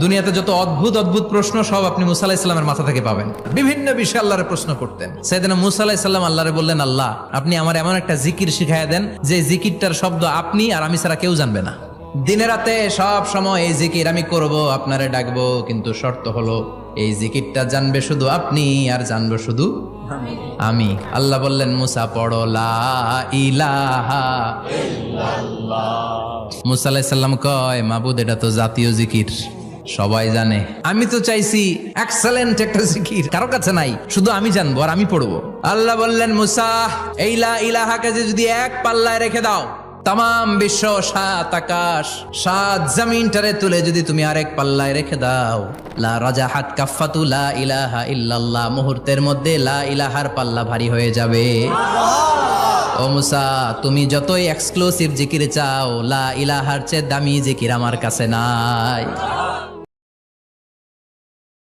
দুনিয়াতে যত অদ্ভুত অদ্ভুত প্রশ্ন সব আপনি মুসা আলাহিস সাল্লামের মাথা থেকে পাবেন। বিভিন্ন বিষয়ে আল্লাহরে প্রশ্ন করতেন। সাইয়েদনা মুসা আলাহিস সাল্লাম আল্লাহরে বললেন, আল্লাহ আপনি আমার এমন একটা জিকির শিখাইয়া দেন যে জিকিরটার শব্দ আপনি আর আমি ছাড়া কেউ জানবে না। দিনে রাতে সব সময় এই জিকির আমি করব, আপনারে ডাকবো, কিন্তু শর্ত হলো এই জিকিরটা জানবে শুধু আপনি আর জানবো শুধু আমি। আল্লাহ বললেন, মুসা পড়ো লা ইলাহা ইল্লাল্লাহ। মুসা আলাইহিস সালাম কয়, মাবুদ এটা তো জাতীয় জিকির, সবাই জানে। আমি তো চাইছি এক্সেলেন্ট একটা জিকির, কারো কাছে নাই, শুধু আমি জানবো আর আমি পড়বো। আল্লাহ বললেন, মুসা এই লা ইলাহাকে যদি এক পাল্লায় রেখে দাও, তাম বিশ্ব, সাত আকাশ, সাত জমিনটারে তুলে যদি তুমি আরেক পাল্লায় রেখে দাও, লা রাজাহাত কাফাতু লা ইলাহা ইল্লাল্লাহ, মুহূর্তের মধ্যে লা ইলাহার পাল্লা ভারী হয়ে যাবে। ও মুসা, তুমি যতই এক্সক্লুসিভ জিকির চাও, লা ইলাহার চেয়ে দামি জিকির আমার কাছে নাই।